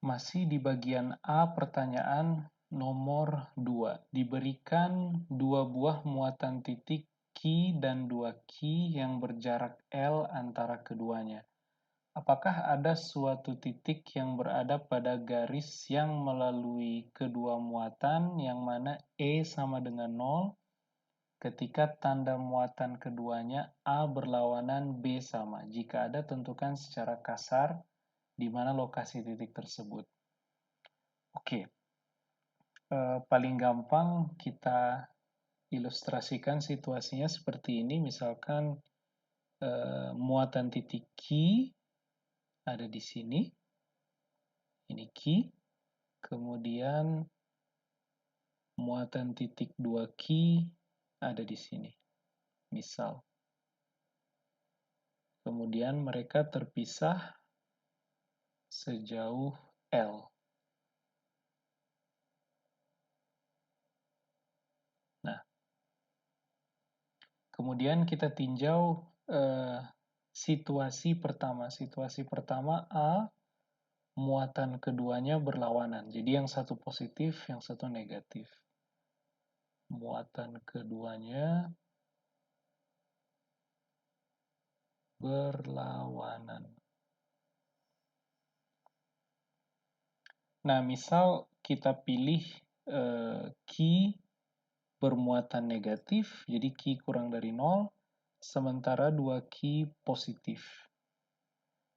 Masih di bagian A, pertanyaan nomor 2. Diberikan dua buah muatan titik Q dan 2Q yang berjarak L antara keduanya. Apakah ada suatu titik yang berada pada garis yang melalui kedua muatan yang mana E sama dengan 0 ketika tanda muatan keduanya A berlawanan B sama? Jika ada, tentukan secara kasar di mana lokasi titik tersebut. Oke, paling gampang kita ilustrasikan situasinya seperti ini. Misalkan muatan titik Q ada di sini. Ini Q. Kemudian muatan titik 2Q ada di sini. Misal. Kemudian mereka terpisah sejauh L. Nah, kemudian kita tinjau situasi pertama. Situasi pertama A, muatan keduanya berlawanan. Jadi yang satu positif, yang satu negatif. Muatan keduanya berlawanan. Nah, misal kita pilih Q bermuatan negatif, jadi Q kurang dari 0, sementara 2Q positif.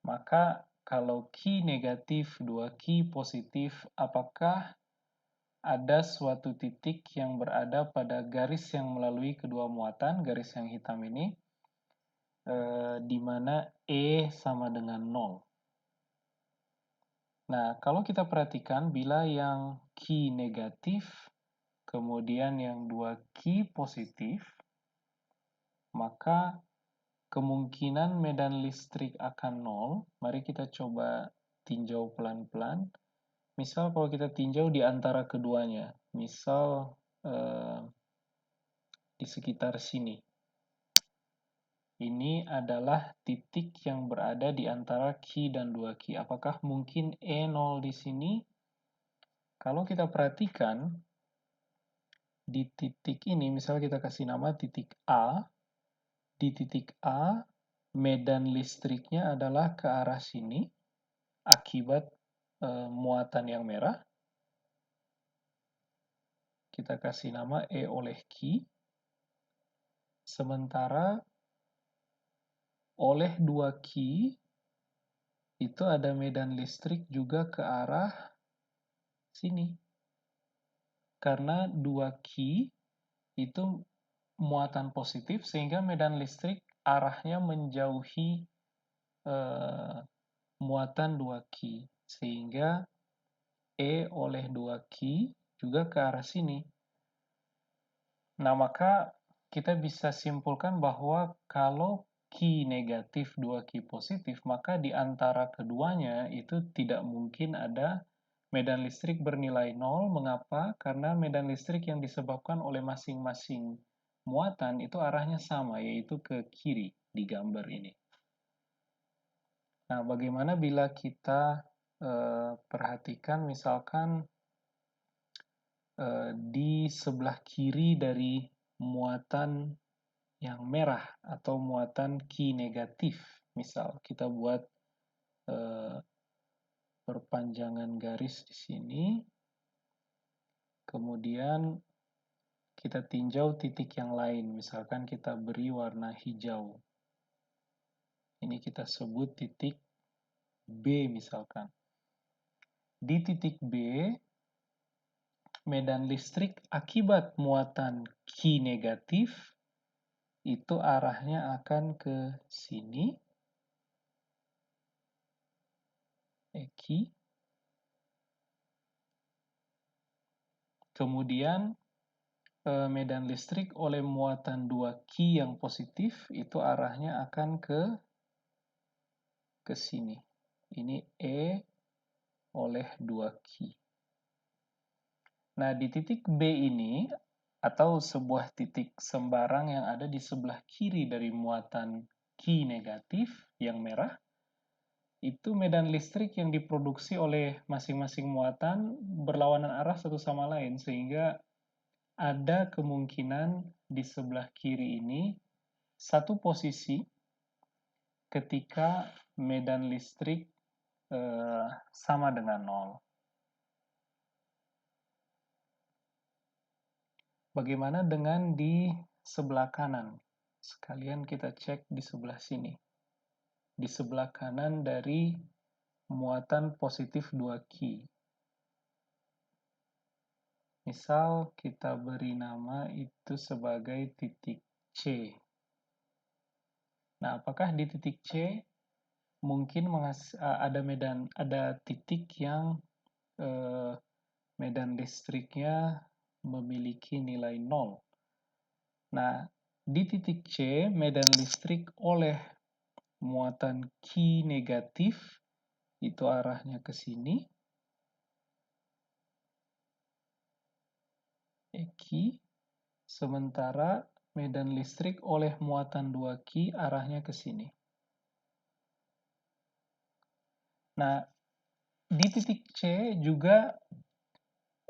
Maka kalau Q negatif, 2Q positif, apakah ada suatu titik yang berada pada garis yang melalui kedua muatan, garis yang hitam ini, di mana E sama dengan 0. Nah, kalau kita perhatikan, bila yang Q negatif, kemudian yang 2Q positif, maka kemungkinan medan listrik akan 0. Mari kita coba tinjau pelan-pelan. Misal kalau kita tinjau di antara keduanya, misal di sekitar sini. Ini adalah titik yang berada di antara Q dan 2Q. Apakah mungkin E0 di sini? Kalau kita perhatikan, di titik ini, misal kita kasih nama titik A. Di titik A, medan listriknya adalah ke arah sini, akibat muatan yang merah. Kita kasih nama E oleh Q. Sementara oleh 2Q, itu ada medan listrik juga ke arah sini. Karena 2Q itu muatan positif, sehingga medan listrik arahnya menjauhi muatan 2Q. Sehingga E oleh 2Q juga ke arah sini. Nah, maka kita bisa simpulkan bahwa kalau Q negatif, 2Q positif, maka di antara keduanya itu tidak mungkin ada medan listrik bernilai 0. Mengapa? Karena medan listrik yang disebabkan oleh masing-masing muatan itu arahnya sama, yaitu ke kiri di gambar ini. Nah, bagaimana bila kita perhatikan misalkan di sebelah kiri dari muatan yang merah atau muatan Q negatif. Misal kita buat perpanjangan garis di sini. Kemudian kita tinjau titik yang lain. Misalkan kita beri warna hijau. Ini kita sebut titik B misalkan. Di titik B, medan listrik akibat muatan Q negatif itu arahnya akan ke sini, Q. Kemudian medan listrik oleh muatan 2Q yang positif itu arahnya akan ke sini. Ini E oleh 2Q. Nah, di titik B ini, atau sebuah titik sembarang yang ada di sebelah kiri dari muatan Q negatif yang merah, itu medan listrik yang diproduksi oleh masing-masing muatan berlawanan arah satu sama lain, sehingga ada kemungkinan di sebelah kiri ini satu posisi ketika medan listrik sama dengan nol. Bagaimana dengan di sebelah kanan? Sekalian kita cek di sebelah sini. Di sebelah kanan dari muatan positif 2Q. Misal kita beri nama itu sebagai titik C. Nah, apakah di titik C mungkin ada titik yang medan listriknya memiliki nilai 0? Nah, di titik C, medan listrik oleh muatan Q negatif, itu arahnya ke sini, EQ, sementara medan listrik oleh muatan 2Q arahnya ke sini. Nah, di titik C juga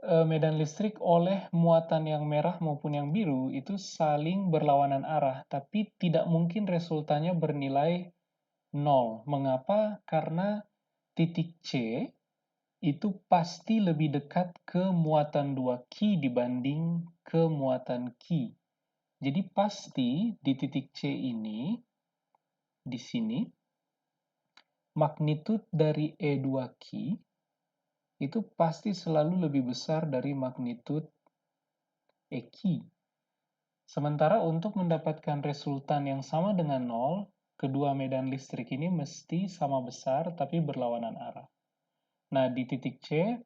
medan listrik oleh muatan yang merah maupun yang biru itu saling berlawanan arah, tapi tidak mungkin resultanya bernilai 0. Mengapa? Karena titik C itu pasti lebih dekat ke muatan 2Q dibanding ke muatan Q. Jadi pasti di titik C ini, di sini, magnitud dari E2Q itu pasti selalu lebih besar dari magnitud EQ. Sementara untuk mendapatkan resultan yang sama dengan 0, kedua medan listrik ini mesti sama besar tapi berlawanan arah. Nah, di titik C,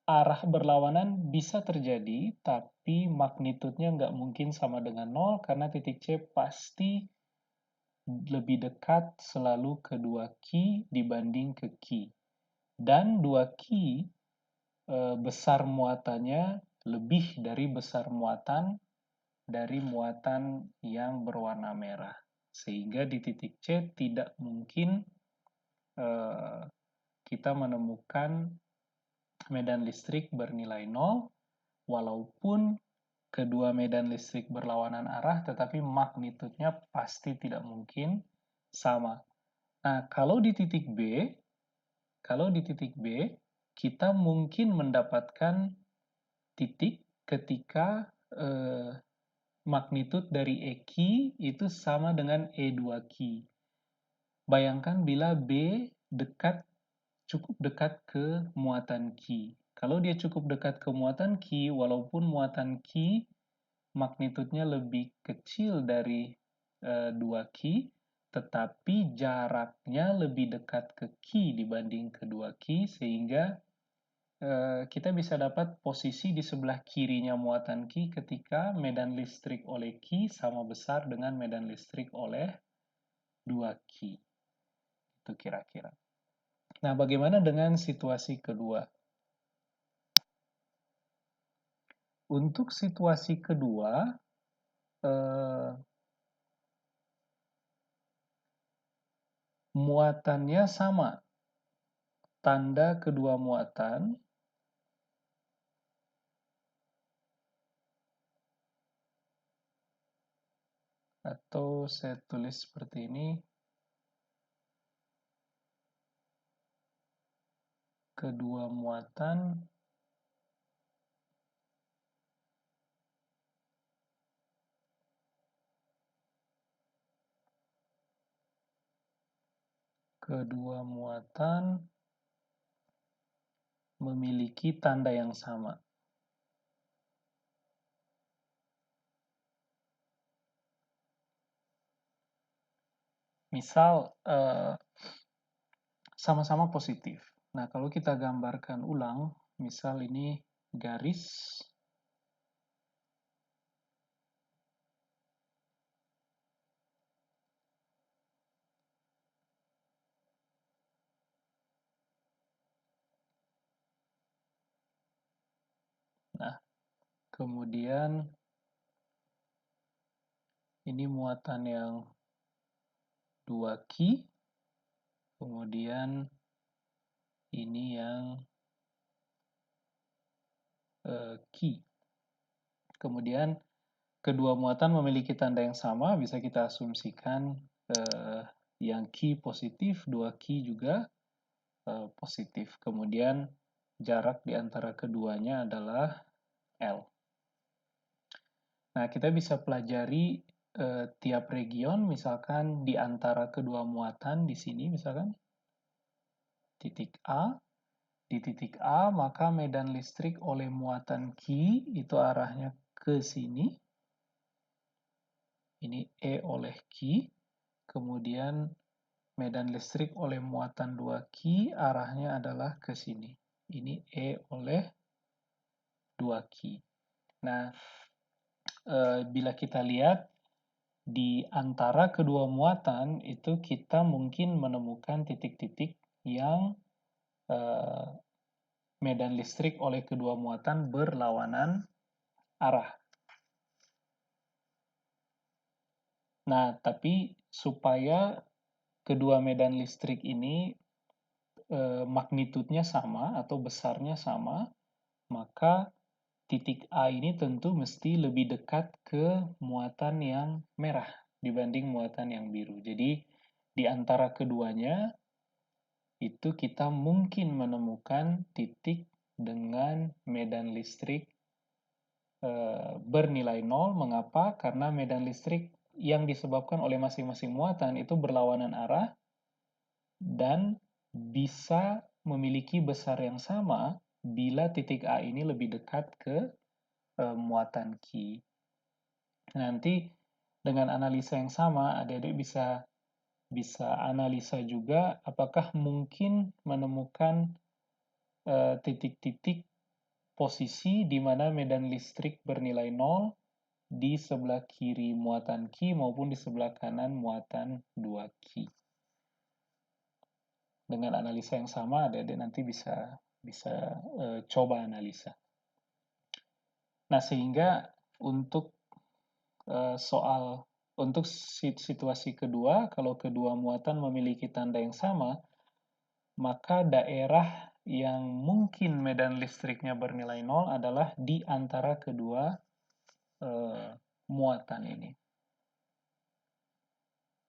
arah berlawanan bisa terjadi, tapi magnitudnya nggak mungkin sama dengan 0 karena titik C pasti lebih dekat selalu ke 2Q dibanding ke Q. Dan 2Q besar muatannya lebih dari besar muatan dari muatan yang berwarna merah. Sehingga di titik C tidak mungkin kita menemukan medan listrik bernilai 0, walaupun kedua medan listrik berlawanan arah, tetapi magnitudnya pasti tidak mungkin sama. Nah, kalau di titik B, kita mungkin mendapatkan titik ketika magnitud dari EQ itu sama dengan E2Q. Bayangkan bila B cukup dekat ke muatan Q. Kalau dia cukup dekat ke muatan Q, walaupun muatan Q magnitudnya lebih kecil dari 2Q, tetapi jaraknya lebih dekat ke Q dibanding ke 2Q, sehingga kita bisa dapat posisi di sebelah kirinya muatan Q ketika medan listrik oleh Q sama besar dengan medan listrik oleh 2Q. Itu kira-kira. Nah, bagaimana dengan situasi kedua? Untuk situasi kedua, muatannya sama. Tanda kedua muatan atau saya tulis seperti ini, kedua muatan memiliki tanda yang sama. Misal sama-sama positif. Nah, kalau kita gambarkan ulang, misal ini garis, nah, kemudian ini muatan yang 2Q, kemudian ini yang Q. Kemudian kedua muatan memiliki tanda yang sama, bisa kita asumsikan yang Q positif, 2Q juga positif. Kemudian jarak di antara keduanya adalah L. Nah, kita bisa pelajari tiap region, misalkan di antara kedua muatan di sini, misalkan titik A. Di titik A, maka medan listrik oleh muatan Q itu arahnya ke sini. Ini E oleh Q. Kemudian medan listrik oleh muatan 2Q arahnya adalah ke sini. Ini E oleh 2Q. Nah, bila kita lihat di antara kedua muatan itu kita mungkin menemukan titik-titik yang medan listrik oleh kedua muatan berlawanan arah. Nah, tapi supaya kedua medan listrik ini magnitudenya sama atau besarnya sama, maka titik A ini tentu mesti lebih dekat ke muatan yang merah dibanding muatan yang biru. Jadi, di antara keduanya, itu kita mungkin menemukan titik dengan medan listrik bernilai 0. Mengapa? Karena medan listrik yang disebabkan oleh masing-masing muatan itu berlawanan arah dan bisa memiliki besar yang sama bila titik A ini lebih dekat ke muatan Q. Nanti dengan analisa yang sama, adik-adik bisa analisa juga apakah mungkin menemukan titik-titik posisi di mana medan listrik bernilai 0 di sebelah kiri muatan Q maupun di sebelah kanan muatan 2Q. Dengan analisa yang sama, adik-adik nanti bisa coba analisa. Nah, sehingga untuk untuk situasi kedua, kalau kedua muatan memiliki tanda yang sama, maka daerah yang mungkin medan listriknya bernilai 0 adalah di antara kedua muatan ini.